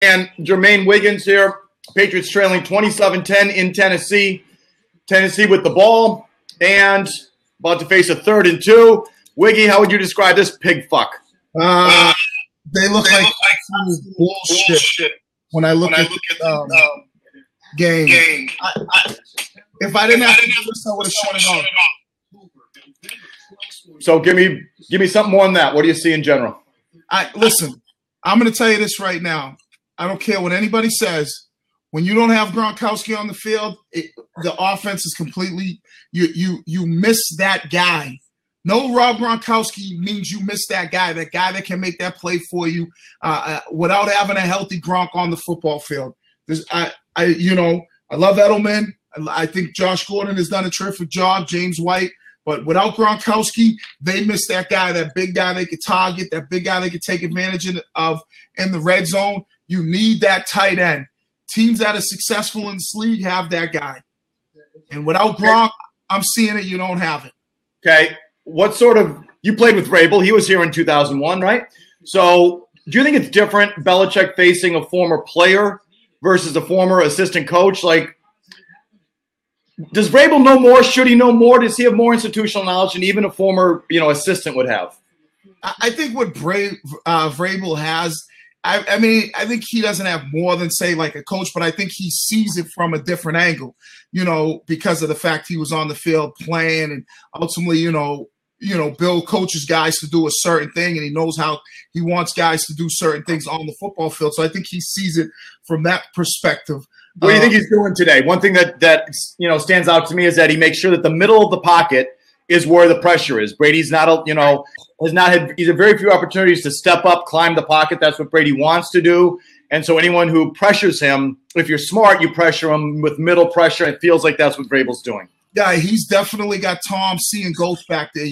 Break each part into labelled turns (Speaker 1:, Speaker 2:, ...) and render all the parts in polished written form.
Speaker 1: And Jermaine Wiggins here. Patriots trailing 27-10 in Tennessee. Tennessee with the ball and about to face a 3rd and 2. Wiggy, how would you describe this pig fuck?
Speaker 2: They look like bullshit when I look at the game. If I didn't have to do this, I would have shut it off.
Speaker 1: So give me something more on that. What do you see in general?
Speaker 2: Listen, I'm going to tell you this right now. I don't care what anybody says. When you don't have Gronkowski on the field, the offense is completely you miss that guy. No Rob Gronkowski means you miss that guy that can make that play for you without having a healthy Gronk on the football field. I love Edelman. I think Josh Gordon has done a terrific job, James White. But without Gronkowski, they miss that guy, that big guy they could target, that big guy they could take advantage of in the red zone. You need that tight end. Teams that are successful in this league have that guy. And without Gronk, I'm seeing it, you don't have it.
Speaker 1: Okay. You played with Vrabel. He was here in 2001, right? So do you think it's different, Belichick facing a former player versus a former assistant coach? Like, does Vrabel know more? Should he know more? Does he have more institutional knowledge than even a former, assistant would have?
Speaker 2: I think what Vrabel has, I think he doesn't have more than, say, like a coach, but I think he sees it from a different angle, because of the fact he was on the field playing and ultimately, Bill coaches guys to do a certain thing, and he knows how he wants guys to do certain things on the football field. So I think he sees it from that perspective.
Speaker 1: What do you think he's doing today? One thing that stands out to me is that he makes sure that the middle of the pocket is where the pressure is. Brady's not, he's had very few opportunities to step up, climb the pocket. That's what Brady wants to do. And so anyone who pressures him, if you're smart, you pressure him with middle pressure. It feels like that's what Vrabel's doing.
Speaker 2: Yeah, he's definitely got Tom seeing ghosts back there.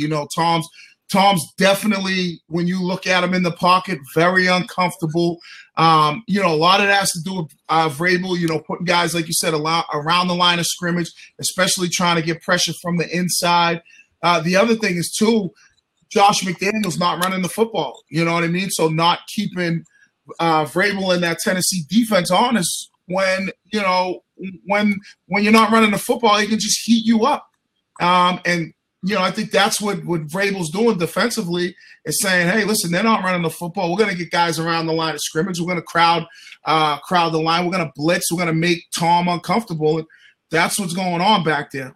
Speaker 2: Tom's definitely, when you look at him in the pocket, very uncomfortable. A lot of that has to do with Vrabel, putting guys, like you said, around the line of scrimmage, especially trying to get pressure from the inside. The other thing is, too, Josh McDaniels not running the football. You know what I mean? So not keeping Vrabel and that Tennessee defense honest when you're not running the football, he can just heat you up. I think that's what Vrabel's doing defensively is saying, hey, listen, they're not running the football. We're going to get guys around the line of scrimmage. We're going to crowd the line. We're going to blitz. We're going to make Tom uncomfortable. And that's what's going on back there.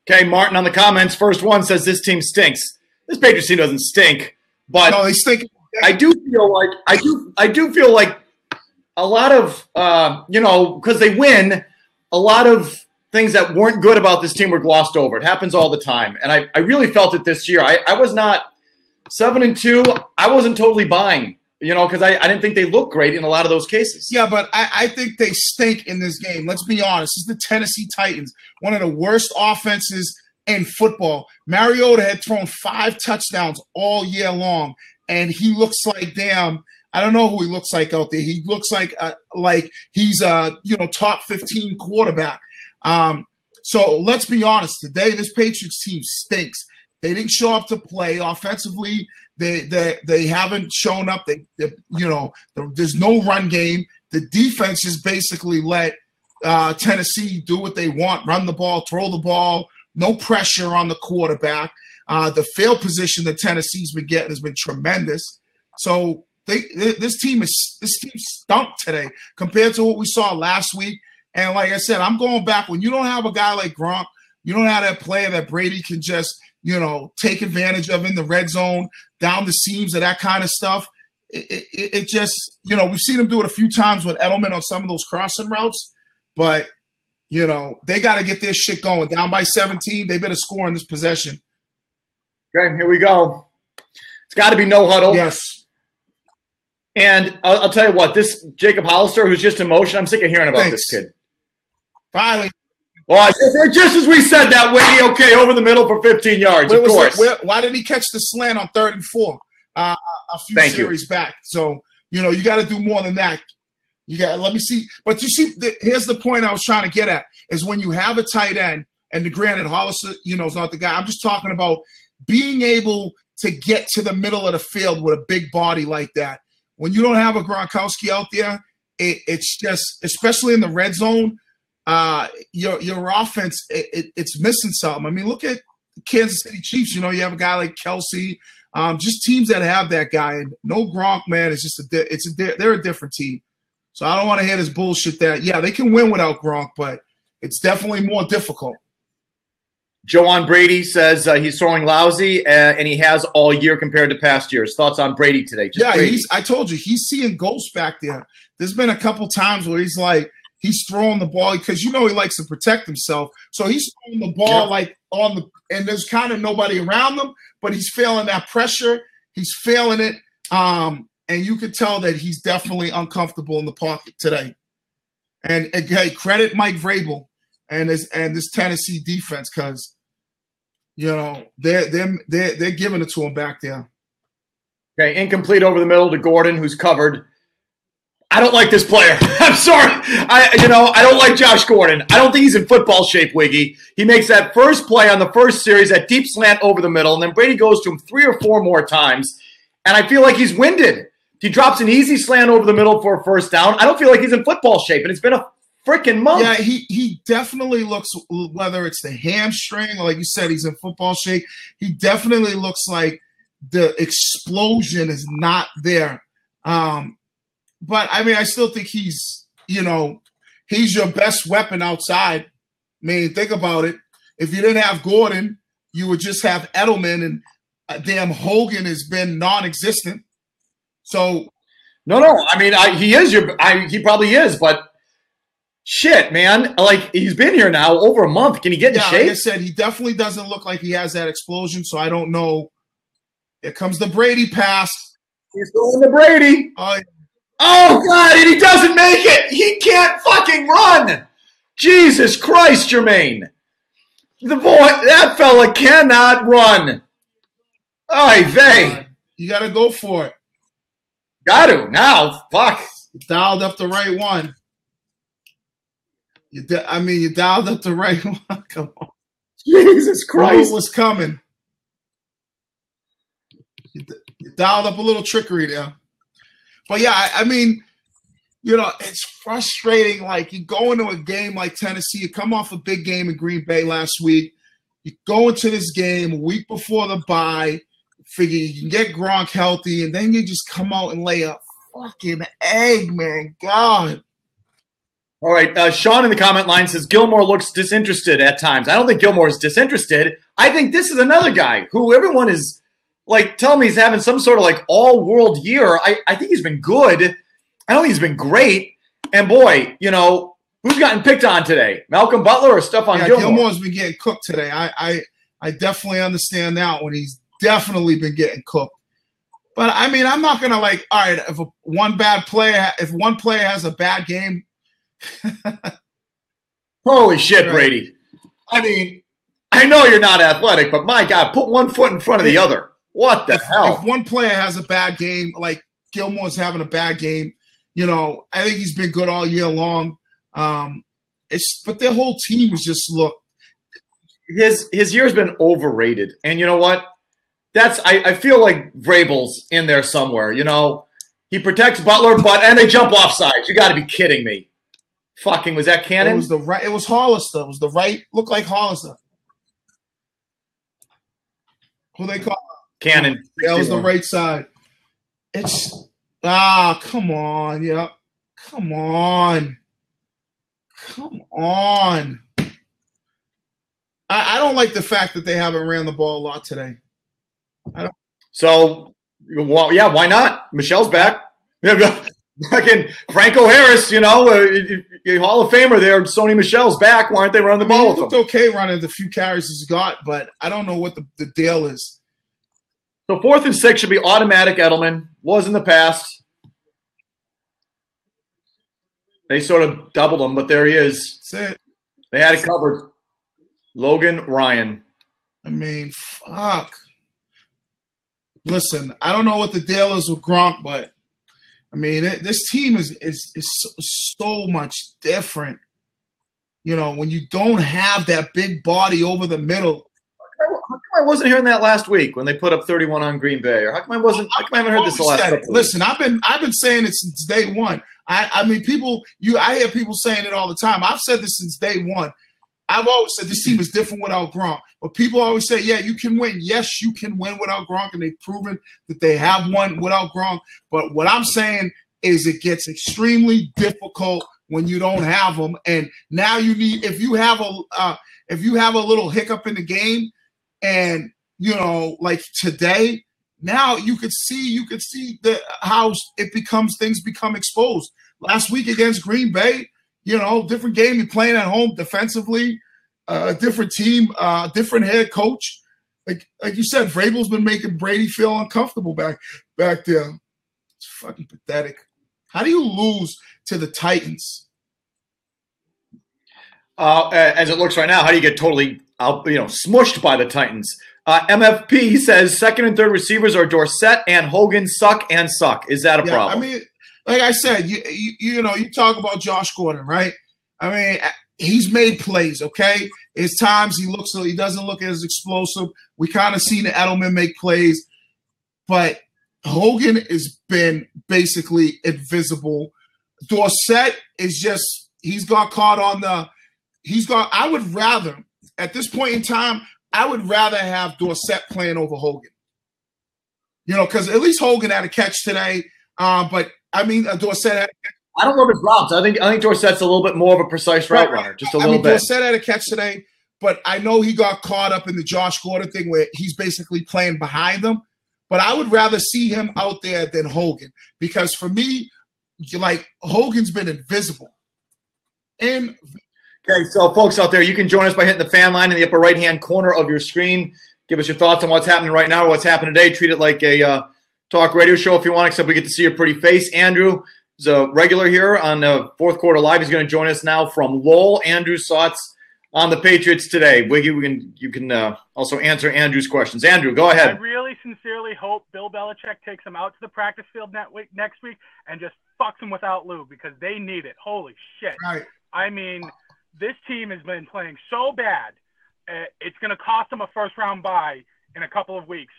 Speaker 1: Okay, Martin on the comments. First one says this team stinks. This Patriots team doesn't stink, but
Speaker 2: no, they stink.
Speaker 1: I do feel like a lot of because they win, a lot of things that weren't good about this team were glossed over. It happens all the time. And I really felt it this year. I was not 7-2. I wasn't totally buying, because I didn't think they looked great in a lot of those cases.
Speaker 2: Yeah, but I think they stink in this game. Let's be honest. This is the Tennessee Titans, one of the worst offenses in football. Mariota had thrown 5 touchdowns all year long, and he looks like I don't know who he looks like out there. He looks like he's a top 15 quarterback. So let's be honest. Today, this Patriots team stinks. They didn't show up to play offensively. They haven't shown up. There's no run game. The defense just basically let Tennessee do what they want: run the ball, throw the ball. No pressure on the quarterback. The field position that Tennessee's been getting has been tremendous. So this team stunk today compared to what we saw last week. And like I said, I'm going back. When you don't have a guy like Gronk, you don't have that player that Brady can just, take advantage of in the red zone, down the seams, of that kind of stuff. It just, we've seen him do it a few times with Edelman on some of those crossing routes. But, they got to get this shit going. Down by 17, they better score in this possession.
Speaker 1: Okay, here we go. It's got to be no huddle.
Speaker 2: Yes.
Speaker 1: And I'll tell you what, this Jacob Hollister, who's just in motion, I'm sick of hearing about this kid.
Speaker 2: Finally.
Speaker 1: Well, just as we said that, Wiggy, okay, over the middle for 15 yards, of course.
Speaker 2: Why did he catch the slant on 3rd and 4 a few series back? So, you got to do more than that. Let me see. But you see, here's the point I was trying to get at, is when you have a tight end, and granted, Hollister, is not the guy. I'm just talking about being able to get to the middle of the field with a big body like that. when you don't have a Gronkowski out there, it's just, especially in the red zone, your offense, it's missing something. I mean, look at the Kansas City Chiefs. You know, you have a guy like Kelsey, just teams that have that guy. And no Gronk, man, it's just they're a different team. So I don't want to hear this bullshit that, yeah, they can win without Gronk, but it's definitely more difficult.
Speaker 1: Joanne Brady says he's throwing lousy, and he has all year compared to past years. Thoughts on Brady today?
Speaker 2: Brady. I told you, he's seeing ghosts back there. There's been a couple times where he's throwing the ball because, you know, he likes to protect himself. So he's throwing the ball and there's kind of nobody around him, but he's feeling that pressure. He's feeling it. And you could tell that he's definitely uncomfortable in the pocket today. And hey, credit Mike Vrabel and this Tennessee defense, because, you know, they're giving it to him back there.
Speaker 1: Okay, incomplete over the middle to Gordon, who's covered. I don't like this player. I'm sorry. I don't like Josh Gordon. I don't think he's in football shape, Wiggy. He makes that first play on the first series, that deep slant over the middle, and then Brady goes to him 3 or 4 more times, and I feel like he's winded. He drops an easy slant over the middle for a first down. I don't feel like he's in football shape, and it's been a freaking month.
Speaker 2: Yeah, he definitely looks, whether it's the hamstring or like you said, he's in football shape, he definitely looks like the explosion is not there. But, I mean, I still think he's your best weapon outside. I mean, think about it. If you didn't have Gordon, you would just have Edelman, and damn Hogan has been non-existent. So,
Speaker 1: no. I mean, he probably is, but shit, man. Like, he's been here now over a month. Can he get in shape?
Speaker 2: Like I said, he definitely doesn't look like he has that explosion. So I don't know. Here comes the Brady pass.
Speaker 1: He's going to Brady. Oh, God, and he doesn't make it. He can't fucking run. Jesus Christ, Jermaine. That fella cannot run. Oy vey.
Speaker 2: You got to go for it.
Speaker 1: Got to. Now, fuck.
Speaker 2: You dialed up the right one. You dialed up the right one. Come on.
Speaker 1: Jesus Christ.
Speaker 2: What was coming? You dialed up a little trickery there. But, yeah, I mean, you know, it's frustrating. Like, you go into a game like Tennessee. You come off a big game in Green Bay last week. You go into this game a week before the bye. Figure you can get Gronk healthy, and then you just come out and lay a fucking egg, man. God.
Speaker 1: All right. Sean in the comment line says Gilmore looks disinterested at times. I don't think Gilmore is disinterested. I think this is another guy who everyone is, like, telling me he's having some sort of, like, all-world year. I think he's been good. I don't think he's been great. And, boy, you know, who's gotten picked on today? Malcolm Butler or Stephon Gilmore?
Speaker 2: Gilmore's been getting cooked today. I definitely understand that when he's definitely been getting cooked. But, I mean, I'm not going to, like, all right, if one player has a bad game.
Speaker 1: Holy shit, right. Brady. I mean, I know you're not athletic, but, my God, put one foot in front of the other. What the hell?
Speaker 2: If one player has a bad game, like Gilmore's having a bad game, you know, I think he's been good all year long. But their whole team is just
Speaker 1: his year's been overrated. And you know what? I feel like Vrabel's in there somewhere. You know, he protects Butler, and they jump off sides. You got to be kidding me. Fucking, was that Cannon?
Speaker 2: It was Hollister. It was the right. Looked like Hollister. Who they call?
Speaker 1: Cannon.
Speaker 2: That was the right side. Come on. Yeah. Come on. I don't like the fact that they haven't ran the ball a lot today.
Speaker 1: So, well, yeah, why not? Michelle's back. Fucking Franco Harris, you know, Hall of Famer there. Sony Michelle's back. Why aren't they running the ball with him?
Speaker 2: He looked okay running the few carries he's got, but I don't know what the deal is.
Speaker 1: So 4th and 6 should be automatic. Edelman was in the past. They sort of doubled him, but there he is.
Speaker 2: That's it.
Speaker 1: They had it covered. Logan Ryan.
Speaker 2: I mean, fuck. Listen, I don't know what the deal is with Gronk, but I mean, this team is so much different. You know, when you don't have that big body over the middle.
Speaker 1: How come I wasn't hearing that last week when they put up 31 on Green Bay? Or how come I haven't heard this the last couple of weeks?
Speaker 2: Listen, I've been saying it since day one. I mean, I hear people saying it all the time. I've said this since day one. I've always said this team is different without Gronk. But people always say, yeah, you can win. Yes, you can win without Gronk, and they've proven that they have won without Gronk. But what I'm saying is it gets extremely difficult when you don't have them. And now you need, if you have a little hiccup in the game, and like today, now you could see how things become exposed. Last week against Green Bay, different game. You're playing at home defensively, different team, different head coach. Like you said, Vrabel's been making Brady feel uncomfortable back there. It's fucking pathetic. How do you lose to the Titans?
Speaker 1: As it looks right now, how do you get totally smushed by the Titans? MFP says second and third receivers are Dorsett and Hogan suck. Is that a problem?
Speaker 2: I mean, like I said, you talk about Josh Gordon, right? I mean, he's made plays, okay? There's times he doesn't look as explosive. We kind of seen Edelman make plays, but Hogan has been basically invisible. Dorsett is just he's got caught on the I would rather at this point in time have Dorsett playing over Hogan. Because at least Hogan had a catch today, but I mean Dorsett had a catch.
Speaker 1: I don't know if it's routes. I think Dorsett's a little bit more of a precise route runner, just a little bit.
Speaker 2: Dorsett had a catch today, but I know he got caught up in the Josh Gordon thing where he's basically playing behind them. But I would rather see him out there than Hogan, because for me, Hogan's been invisible. And
Speaker 1: okay, so folks out there, you can join us by hitting the fan line in the upper right-hand corner of your screen. Give us your thoughts on what's happening right now or what's happening today. Treat it like a talk radio show if you want, except we get to see your pretty face. Andrew is a regular here on Fourth Quarter Live. He's going to join us now from Lowell. Andrew's thoughts on the Patriots today. Wiggy, you can also answer Andrew's questions. Andrew, go ahead.
Speaker 3: I really sincerely hope Bill Belichick takes them out to the practice field next week and just fucks them without Lou, because they need it. Holy shit.
Speaker 2: Right.
Speaker 3: I mean, this team has been playing so bad, it's going to cost them a first-round bye in a couple of weeks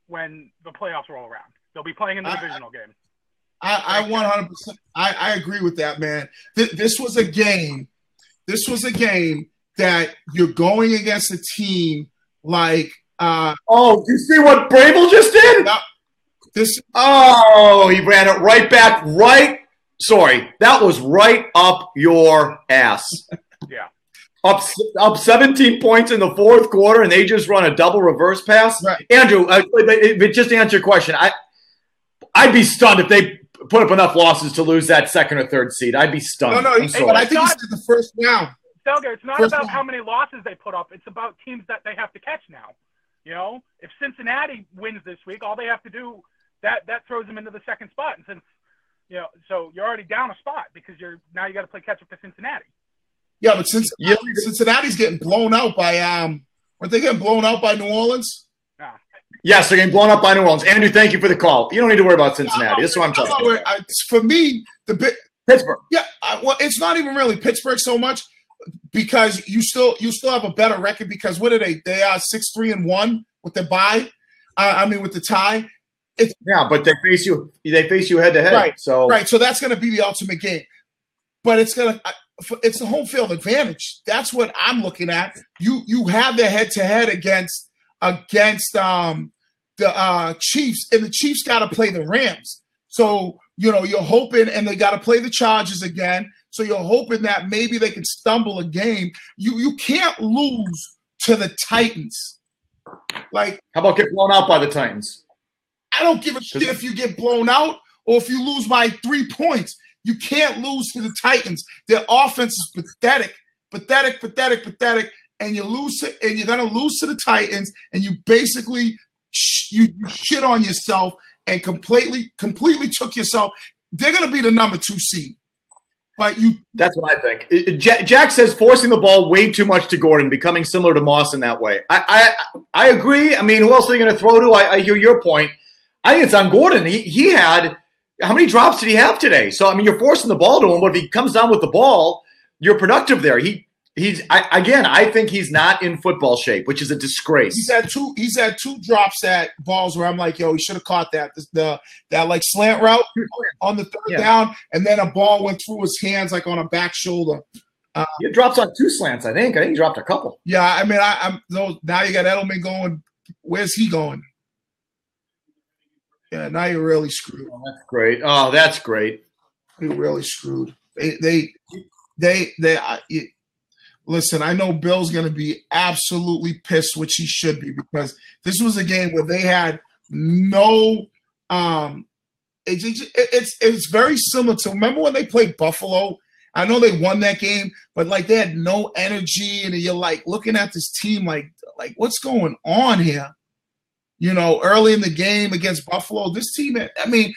Speaker 3: when the playoffs roll around. They'll be playing in the divisional game.
Speaker 2: I 100%. I agree with that, man. This was a game that you're going against a team like.
Speaker 1: Oh, you see what Brable just did? He ran it right back. Sorry, that was right up your ass.
Speaker 3: Yeah.
Speaker 1: Up 17 points in the fourth quarter, and they just run a double reverse pass.
Speaker 2: Right.
Speaker 1: Andrew, just to answer your question, I'd be stunned if they put up enough losses to lose that second or third seed. I'd be stunned.
Speaker 2: No, but I think he said the first round.
Speaker 3: Felger, it's not about how many losses they put up. It's about teams that they have to catch now. If Cincinnati wins this week, all they have to do, that throws them into the second spot. And since, so you're already down a spot because now you got to play catch up to Cincinnati.
Speaker 2: Yeah, but Cincinnati's getting blown out by weren't they getting blown out by New Orleans?
Speaker 3: No.
Speaker 1: Yes, they're getting blown up by New Orleans. Andrew, thank you for the call. You don't need to worry about Cincinnati. That's what I'm talking about.
Speaker 2: For me,
Speaker 1: Pittsburgh.
Speaker 2: Yeah, well, it's not even really Pittsburgh so much, because you still have a better record, because what are they? They are 6-3-1 with the bye. With the tie.
Speaker 1: But they face you head to head.
Speaker 2: Right.
Speaker 1: So
Speaker 2: that's going to be the ultimate game. But it's the home field advantage. That's what I'm looking at. You have the head to head against the Chiefs, and the Chiefs got to play the Rams. So you're hoping, and they got to play the Chargers again. So you're hoping that maybe they can stumble a game. You can't lose to the Titans. How
Speaker 1: about get blown out by the Titans?
Speaker 2: I don't give a shit if you get blown out or if you lose by 3 points. You can't lose to the Titans. Their offense is pathetic, and you're gonna lose to the Titans, and you basically you shit on yourself and completely took yourself. They're gonna be the number 2 seed. That's
Speaker 1: what I think. Jack says forcing the ball way too much to Gordon, becoming similar to Moss in that way. I agree. I mean, who else are they going to throw to? I hear your point. I think it's on Gordon. He had – how many drops did he have today? So, I mean, you're forcing the ball to him, but if he comes down with the ball, you're productive there. He I think he's not in football shape, which is a disgrace.
Speaker 2: He's had two drops at balls where I'm like, yo, he should have caught that. That like slant route on the third down, and then a ball went through his hands like on a back shoulder.
Speaker 1: He drops on 2 slants, I think. I think he dropped a couple.
Speaker 2: Yeah, I mean, now you got Edelman going. Where's he going? Yeah, now you're really screwed.
Speaker 1: Oh, that's great. Oh, that's great.
Speaker 2: You're really screwed. Listen, I know Bill's going to be absolutely pissed, which he should be, because this was a game where they had no it's very similar to, remember when they played Buffalo? I know they won that game, but like they had no energy, and you're like looking at this team like what's going on here? You know, early in the game against Buffalo, this team, I mean,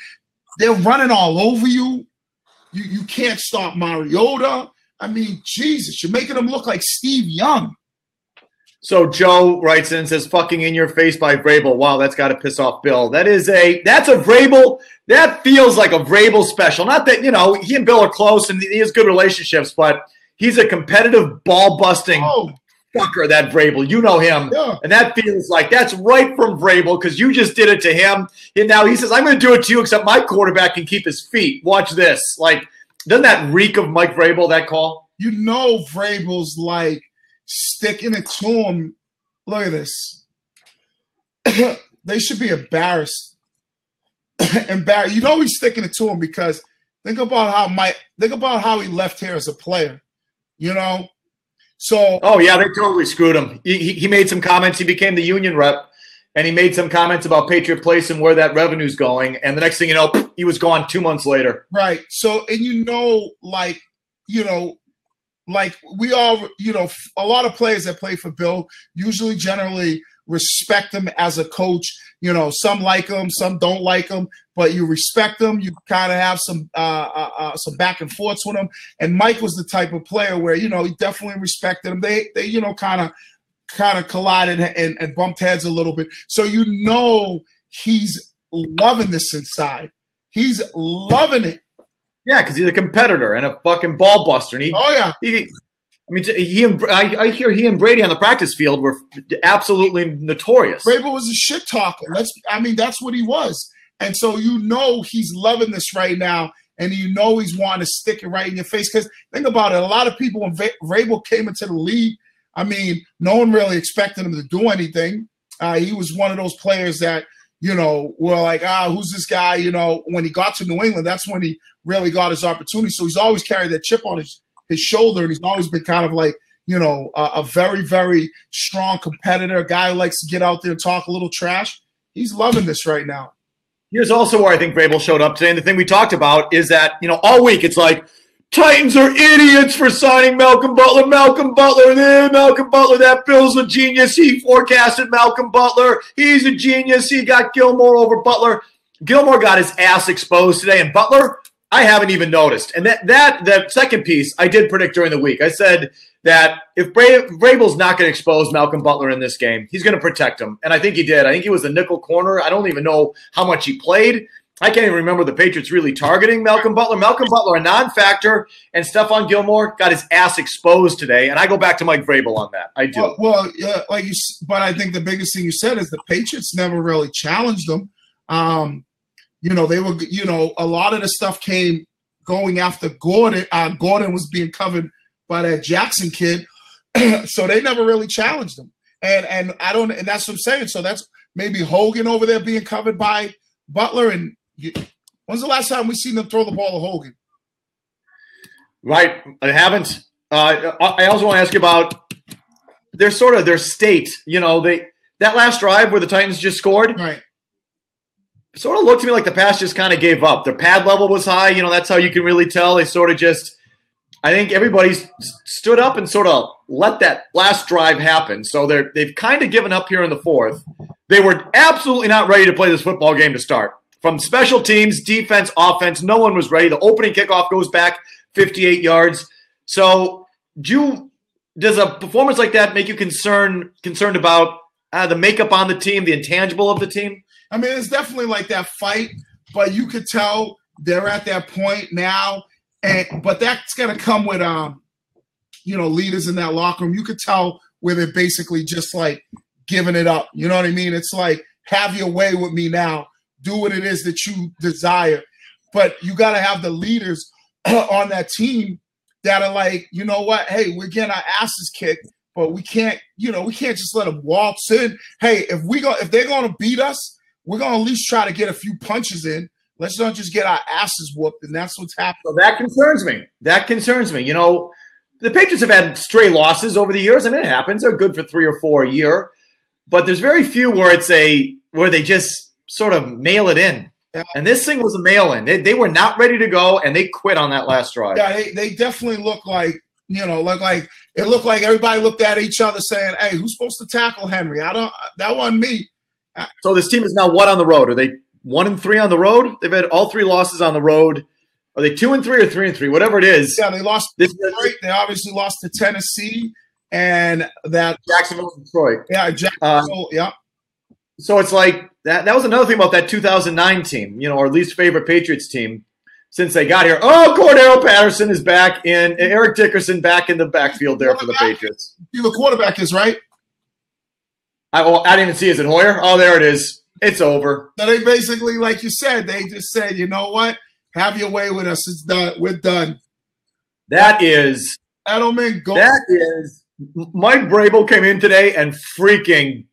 Speaker 2: they're running all over you. You can't stop Mariota. I mean, Jesus, you're making him look like Steve Young.
Speaker 1: So Joe writes in and says, fucking in your face by Vrabel. Wow, that's got to piss off Bill. That's a Vrabel. That feels like a Vrabel special. Not that, you know, he and Bill are close and he has good relationships, but he's a competitive ball-busting fucker, that Vrabel. You know him. Yeah. And that feels like that's right from Vrabel, because you just did it to him. And now he says, I'm going to do it to you, except my quarterback can keep his feet. Watch this. Like, doesn't that reek of Mike Vrabel, that call?
Speaker 2: You know Vrabel's like sticking it to him. Look at this. They should be embarrassed. You know he's sticking it to him because think about how he left here as a player. You know? So
Speaker 1: oh yeah, they totally screwed him. He made some comments. He became the union rep, and he made some comments about Patriot Place and where that revenue's going. And the next thing you know, he was gone 2 months later.
Speaker 2: Right. So, and you know, like we all, you know, a lot of players that play for Bill usually generally respect him as a coach. You know, some like him, some don't like him, but you respect him. You kind of have some back and forths with him. And Mike was the type of player where, you know, he definitely respected him. They you know, kind of collided and bumped heads a little bit. So you know he's loving this inside. He's loving it.
Speaker 1: Yeah, because he's a competitor and a fucking ball buster. And I hear he and Brady on the practice field were absolutely notorious.
Speaker 2: Vrabel was a shit talker. That's what he was. And so you know he's loving this right now, and you know he's wanting to stick it right in your face. Because think about it, a lot of people when Vrabel came into the league, I mean, no one really expected him to do anything. He was one of those players that, you know, were like, who's this guy? You know, when he got to New England, that's when he really got his opportunity. So he's always carried that chip on his shoulder, and he's always been kind of like, you know, a very, very strong competitor, a guy who likes to get out there and talk a little trash. He's loving this right now.
Speaker 1: Here's also where I think Vrabel showed up today. And the thing we talked about is that, you know, all week it's like, Titans are idiots for signing Malcolm Butler. That Bill's a genius. He forecasted Malcolm Butler. He's a genius. He got Gilmore over Butler. Gilmore got his ass exposed today. And Butler, I haven't even noticed. And that second piece I did predict during the week. I said that if Vrabel's not going to expose Malcolm Butler in this game, he's going to protect him. And I think he did. I think he was a nickel corner. I don't even know how much he played. I can't even remember the Patriots really targeting Malcolm Butler. Malcolm Butler, a non-factor, and Stephon Gilmore got his ass exposed today. And I go back to Mike Vrabel on that. I do.
Speaker 2: Well, yeah, but I think the biggest thing you said is the Patriots never really challenged them. You know, they were, you know, a lot of the stuff came going after Gordon. Gordon was being covered by that Jackson kid, so they never really challenged him. And that's what I'm saying. So that's maybe Hogan over there being covered by Butler. And when's the last time we seen them throw the ball to Hogan?
Speaker 1: Right, I haven't. I also want to ask you about their state. You know, that last drive where the Titans just scored.
Speaker 2: Right.
Speaker 1: Sort of looked to me like the pass just kind of gave up. Their pad level was high. You know, that's how you can really tell. They sort of just – I think everybody stood up and sort of let that last drive happen. So they've kind of given up here in the fourth. They were absolutely not ready to play this football game to start. From special teams, defense, offense, no one was ready. The opening kickoff goes back 58 yards. So does a performance like that make you concerned about the makeup on the team, the intangible of the team?
Speaker 2: I mean, it's definitely like that fight, but you could tell they're at that point now. But that's going to come with leaders in that locker room. You could tell where they're basically just like giving it up. You know what I mean? It's like, have your way with me now. Do what it is that you desire. But you got to have the leaders on that team that are like, you know what? Hey, we're getting our asses kicked, but we can't just let them waltz in. Hey, if they're going to beat us, we're going to at least try to get a few punches in. Let's not just get our asses whooped, and that's what's happening.
Speaker 1: So that concerns me. The Patriots have had stray losses over the years. I mean, it happens. They're good for 3 or 4 a year. But there's very few where they just sort of mail it in. Yeah. And this thing was a mail-in. They were not ready to go, and they quit on that last drive.
Speaker 2: Yeah, they definitely look like, it looked like everybody looked at each other saying, hey, who's supposed to tackle Henry? That wasn't me.
Speaker 1: So this team is now what on the road? Are they 1-3 on the road? They've had all 3 losses on the road. Are they 2-3 or 3-3? Whatever it is.
Speaker 2: Yeah, they lost to Detroit. They obviously lost to Tennessee and that
Speaker 1: Jacksonville and Detroit.
Speaker 2: Yeah, Jacksonville, yeah.
Speaker 1: So it's like that was another thing about that 2009 team, our least favorite Patriots team since they got here. Oh, Cordero Patterson is back in. Eric Dickerson back in the backfield there for the Patriots.
Speaker 2: The quarterback is right.
Speaker 1: I didn't even see. Is it Hoyer? Oh, there it is. It's over.
Speaker 2: So they basically, like you said, they just said, you know what? Have your way with us. It's done. We're done.
Speaker 1: That is
Speaker 2: Edelman.
Speaker 1: Mike Vrabel came in today and freaking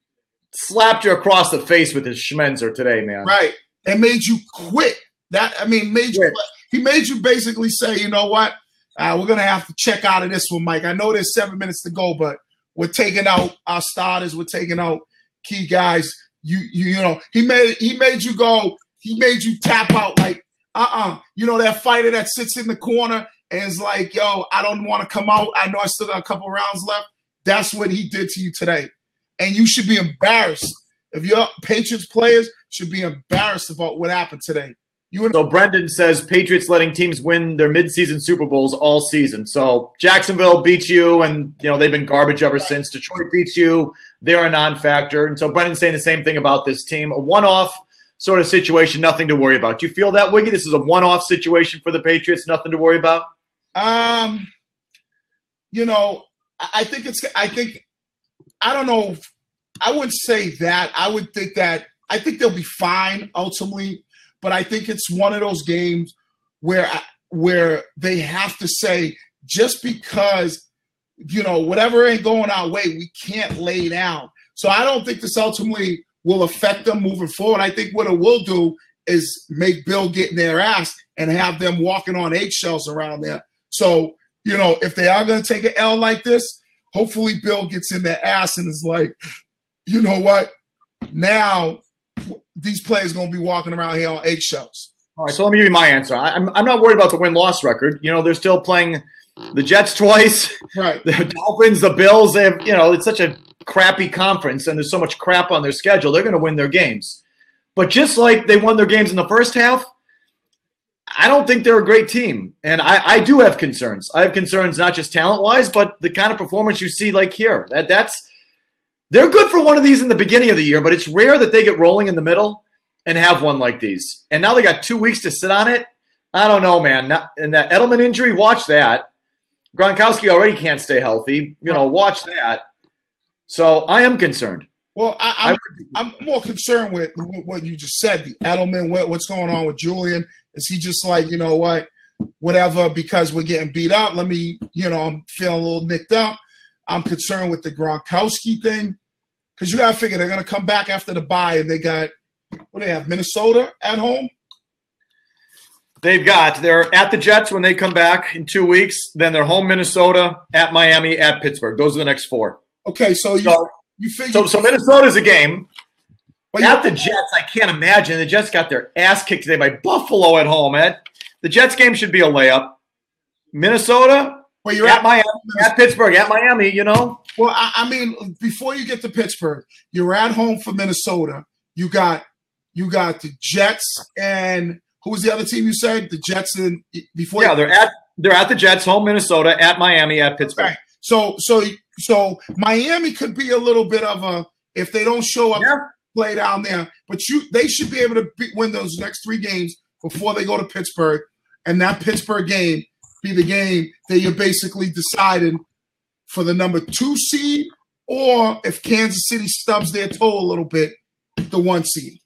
Speaker 1: slapped you across the face with his schmenzer today, man.
Speaker 2: Right. And made you quit. He made you basically say, you know what? We're going to have to check out of this one, Mike. I know there's 7 minutes to go, but we're taking out our starters. We're taking out key guys. He made you go. He made you tap out like, that fighter that sits in the corner and is like, yo, I don't want to come out. I know I still got a couple rounds left. That's what he did to you today. And you should be embarrassed. If your Patriots players should be embarrassed about what happened today.
Speaker 1: So Brendan says Patriots letting teams win their midseason Super Bowls all season. So Jacksonville beats you, and they've been garbage ever since. Detroit beats you; they're a non-factor. And so Brendan's saying the same thing about this team. A one-off sort of situation, nothing to worry about. Do you feel that, Wiggy? This is a one-off situation for the Patriots, nothing to worry about?
Speaker 2: I don't know. I wouldn't say that. I think they'll be fine ultimately. But I think it's one of those games where they have to say, just because, whatever ain't going our way, we can't lay down. So I don't think this ultimately will affect them moving forward. I think what it will do is make Bill get in their ass and have them walking on eggshells around there. So, if they are going to take an L like this, hopefully Bill gets in their ass and is like, you know what, now – these players going to be walking around here on eggshells.
Speaker 1: All right, so let me give you my answer. I'm not worried about the win-loss record. They're still playing the Jets twice,
Speaker 2: right?
Speaker 1: The Dolphins, the Bills. They have, it's such a crappy conference, and there's so much crap on their schedule. They're going to win their games. But just like they won their games in the first half, I don't think they're a great team. And I do have concerns. I have concerns not just talent-wise, but the kind of performance you see like here. They're good for one of these in the beginning of the year, but it's rare that they get rolling in the middle and have one like these. And now they got 2 weeks to sit on it. I don't know, man. And that Edelman injury, watch that. Gronkowski already can't stay healthy. Watch that. So I am concerned.
Speaker 2: Well, I'm more concerned with what you just said. The Edelman, what's going on with Julian? Is he just like, you know what, whatever, because we're getting beat up, I'm feeling a little nicked up. I'm concerned with the Gronkowski thing. Because you got to figure they're going to come back after the bye, and they have, Minnesota at home?
Speaker 1: They're at the Jets when they come back in 2 weeks. Then they're home Minnesota, at Miami, at Pittsburgh. Those are the next 4.
Speaker 2: Okay, so you figure.
Speaker 1: So Minnesota's a game. But at the Jets, I can't imagine. The Jets got their ass kicked today by Buffalo at home. The Jets game should be a layup. Minnesota,
Speaker 2: well, you're
Speaker 1: at Miami, at Pittsburgh, at Miami,
Speaker 2: Well, I mean, before you get to Pittsburgh, you're at home for Minnesota. You got the Jets, and who was the other team you said? The Jets and before.
Speaker 1: Yeah, they're at the Jets, home Minnesota, at Miami, at Pittsburgh.
Speaker 2: Okay. So Miami could be a little bit of a, if they don't show up, play down there. But they should be able to win those next 3 games before they go to Pittsburgh, and that Pittsburgh game be the game that you're basically deciding for the number 2 seed, or if Kansas City stubs their toe a little bit, the 1 seed.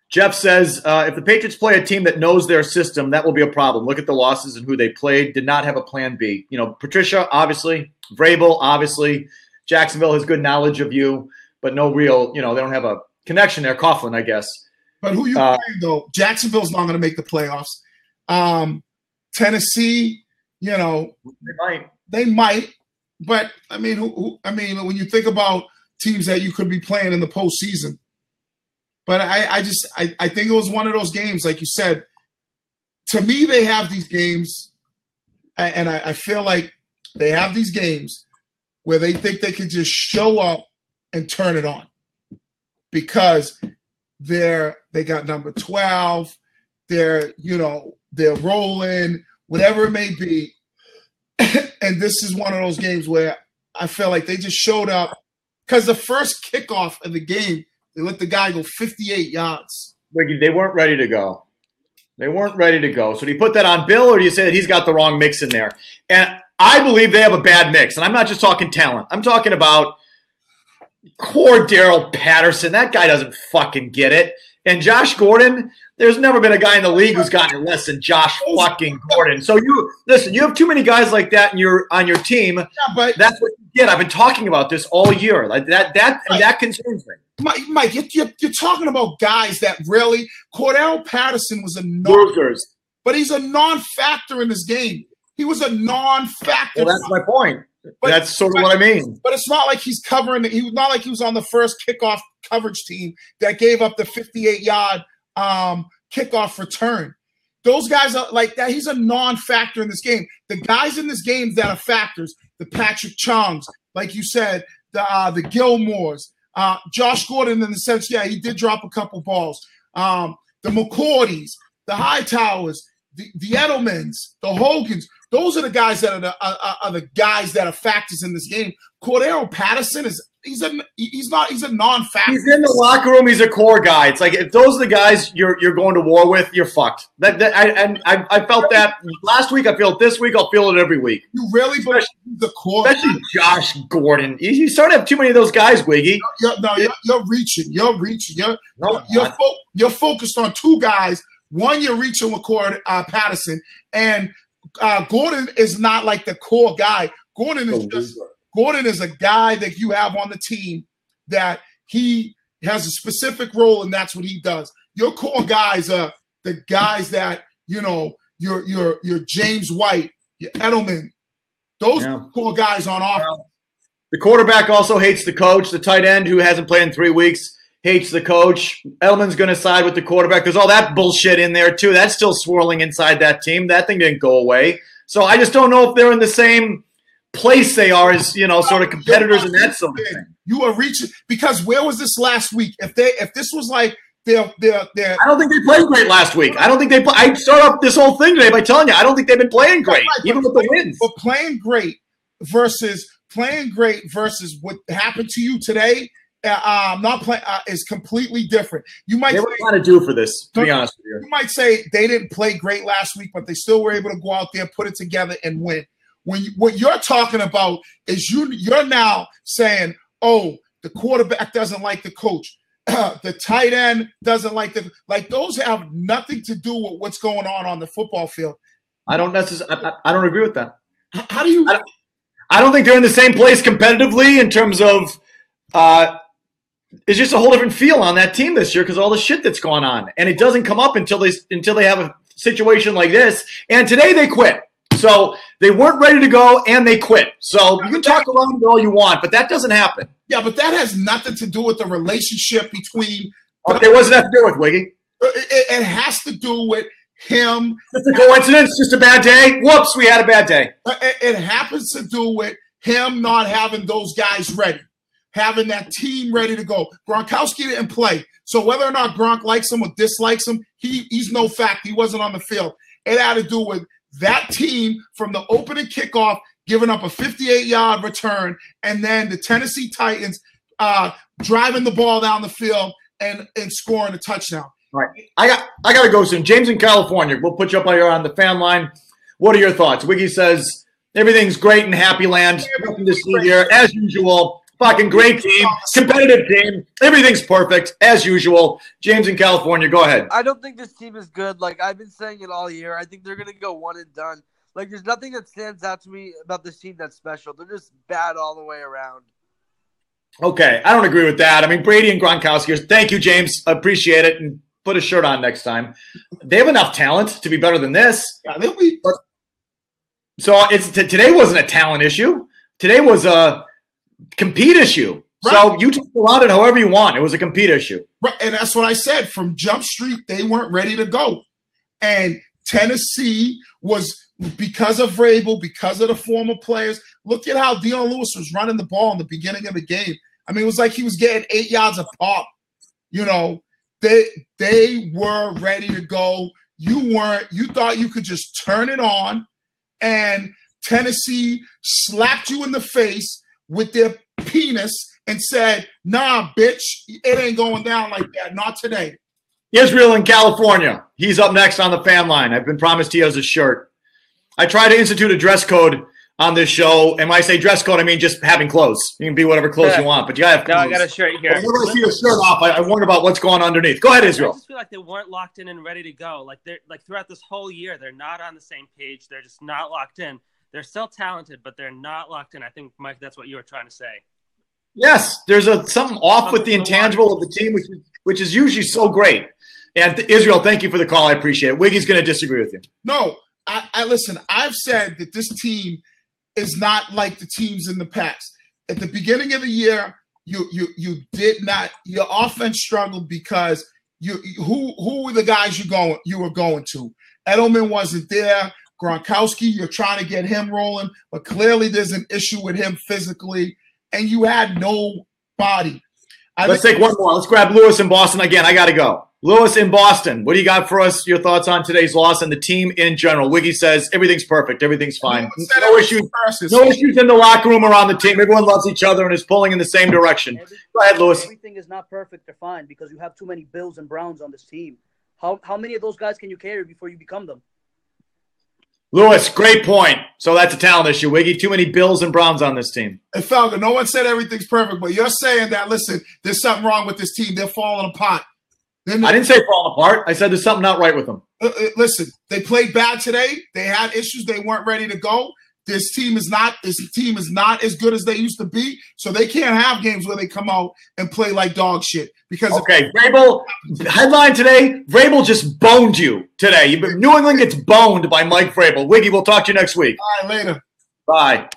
Speaker 1: Jeff says, if the Patriots play a team that knows their system, that will be a problem. Look at the losses and who they played. Did not have a plan B. Patricia, obviously. Vrabel, obviously. Jacksonville has good knowledge of you, but no real, they don't have a connection there. Coughlin, I guess.
Speaker 2: But who you playing, though? Jacksonville's not going to make the playoffs. Tennessee, they might. But, when you think about teams that you could be playing in the postseason, but I think it was one of those games, like you said. To me, they have these games, and I feel like they have these games where they think they can just show up and turn it on because they got number 12, they're rolling, whatever it may be. And this is one of those games where I feel like they just showed up because the first kickoff of the game, they let the guy go 58 yards.
Speaker 1: Wiggy, they weren't ready to go. So do you put that on Bill, or do you say that he's got the wrong mix in there? And I believe they have a bad mix. And I'm not just talking talent. I'm talking about Cordero Patterson. That guy doesn't fucking get it. And Josh Gordon, there's never been a guy in the league who's gotten it less than Josh fucking Gordon. So you have too many guys like that on your team. Yeah, but that's what you get. I've been talking about this all year. Like that concerns me.
Speaker 2: Mike, you're talking about guys that really Cordero Patterson was but he's a non-factor in this game. He was a non-factor.
Speaker 1: Well, that's my point. That's sort of what I mean.
Speaker 2: But it's not like he's covering. He was not like he was on the first kickoff coverage team that gave up the 58-yard kickoff return. Those guys are like that. He's a non-factor in this game. The guys in this game that are factors, the Patrick Chongs, like you said, the Gilmores, Josh Gordon in the sense, he did drop a couple balls. The McCourties, the Hightowers, the Edelmans, the Hogans. Those are the guys that are the guys that are factors in this game. Cordero Patterson he's a non-factor.
Speaker 1: He's in the locker room. He's a core guy. It's like if those are the guys you're going to war with, you're fucked. I felt that last week. I feel it this week. I'll feel it every week.
Speaker 2: You really believe the core,
Speaker 1: especially Josh Gordon. You start to have too many of those guys, Wiggy.
Speaker 2: You're reaching. You're focused on 2 guys. One, you're reaching with Patterson, and Gordon is not like the core guy. Gordon is a guy that you have on the team that he has a specific role, and that's what he does. Your core guys are the guys that your James White, your Edelman. Those core guys on offense.
Speaker 1: The quarterback also hates the coach. The tight end, who hasn't played in 3 weeks, hates the coach. Edelman's going to side with the quarterback. There's all that bullshit in there, too. That's still swirling inside that team. That thing didn't go away. So I just don't know if they're in the same place they are as, sort of competitors and that sort of thing.
Speaker 2: You are reaching – because where was this last week? If this was like they're
Speaker 1: I don't think they played great last week. I don't think they – I start off this whole thing today by telling you I don't think they've been playing great, even with the wins.
Speaker 2: But playing great versus what happened to you today – not play is completely different. You might
Speaker 1: they were trying to do for this, to be honest with you.
Speaker 2: You might say they didn't play great last week, but they still were able to go out there, put it together, and win. What you're talking about is you're now saying, oh, the quarterback doesn't like the coach, the tight end doesn't like those have nothing to do with what's going on the football field.
Speaker 1: I don't necessarily. I don't agree with that.
Speaker 2: How do you?
Speaker 1: I don't think they're in the same place competitively in terms of. It's just a whole different feel on that team this year because of all the shit that's going on, and it doesn't come up until they have a situation like this. And today they quit, so they weren't ready to go, and they quit. So you can talk around it all you want, but that doesn't happen.
Speaker 2: Yeah, but that has nothing to do with the relationship between.
Speaker 1: There wasn't that to do with Wiggy.
Speaker 2: It has to do with him.
Speaker 1: Just a coincidence, just a bad day. Whoops, we had a bad day.
Speaker 2: It happens to do with him not having those guys ready. Having that team ready to go. Gronkowski didn't play. So whether or not Gronk likes him or dislikes him, he's no fact. He wasn't on the field. It had to do with that team from the opening kickoff giving up a 58-yard return, and then the Tennessee Titans driving the ball down the field and scoring a touchdown.
Speaker 1: All right. I got to go soon. James in California. We'll put you up here on the fan line. What are your thoughts? Wiggy says Everything's great in Happy Land. Nothing to see here, as usual. Fucking great team, competitive team. Everything's perfect, as usual. James in California, go ahead.
Speaker 4: I don't think this team is good. Like, I've been saying it all year. I think they're going to go one and done. Like, there's nothing that stands out to me about this team that's special. They're just bad all the way around.
Speaker 1: Okay, I don't agree with that. I mean, Brady and Gronkowski. Thank you, James. Appreciate it. And put a shirt on next time. They have enough talent to be better than this.
Speaker 2: Yeah, they'll be.
Speaker 1: So today wasn't a talent issue. Today was a compete issue. Right. So you talk around it however you want. It was a compete issue.
Speaker 2: Right, and that's what I said. From Jump Street, they weren't ready to go. And Tennessee was, because of Vrabel, because of the former players. Look at how Dion Lewis was running the ball in the beginning of the game. I mean, it was like he was getting 8 yards a pop. You know, they were ready to go. You weren't. You thought you could just turn it on, and Tennessee slapped you in the face with their penis and said, nah, bitch, it ain't going down like that. Not today.
Speaker 1: Israel in California. He's up next on the fan line. I've been promised he has a shirt. I try to institute a dress code on this show. And when I say dress code, I mean just having clothes. You can be whatever clothes you want, but you gotta have clothes.
Speaker 5: No, I got a shirt here.
Speaker 1: Whenever I see a shirt off, I wonder about what's going on underneath. Go ahead, Israel.
Speaker 5: I just feel like they weren't locked in and ready to go. Like they're throughout this whole year, they're not on the same page. They're just not locked in. They're still talented, but they're not locked in. I think, Mike, that's what you were trying to say.
Speaker 1: Yes, there's something off with the intangible of the team, which is usually so great. And Israel, thank you for the call. I appreciate it. Wiggy's going to disagree with you.
Speaker 2: No, I listen. I've said that this team is not like the teams in the past. At the beginning of the year, you did not. Your offense struggled because who were the guys you were going to? Edelman wasn't there. Gronkowski, you're trying to get him rolling, but clearly there's an issue with him physically, and you had no body.
Speaker 1: Let's take one more. Let's grab Lewis in Boston again. I got to go. Lewis in Boston, what do you got for us? Your thoughts on today's loss and the team in general? Wiggy says everything's perfect. Everything's fine. No issues in the locker room around the team. Everyone loves each other and is pulling in the same direction. Go ahead, Lewis.
Speaker 6: Everything is not perfect or fine because you have too many Bills and Browns on this team. How many of those guys can you carry before you become them?
Speaker 1: Lewis, great point. So that's a talent issue, Wiggy. Too many Bills and Browns on this team.
Speaker 2: Hey, Felger, no one said everything's perfect, but you're saying that, listen, there's something wrong with this team. They're falling apart.
Speaker 1: I didn't say falling apart. I said there's something not right with them.
Speaker 2: Listen, they played bad today. They had issues. They weren't ready to go. This team is not as good as they used to be, so they can't have games where they come out and play like dog shit. Because
Speaker 1: Vrabel, headline today, Vrabel just boned you today. New England gets boned by Mike Vrabel. Wiggy, we'll talk to you next week.
Speaker 2: All right, later.
Speaker 1: Bye.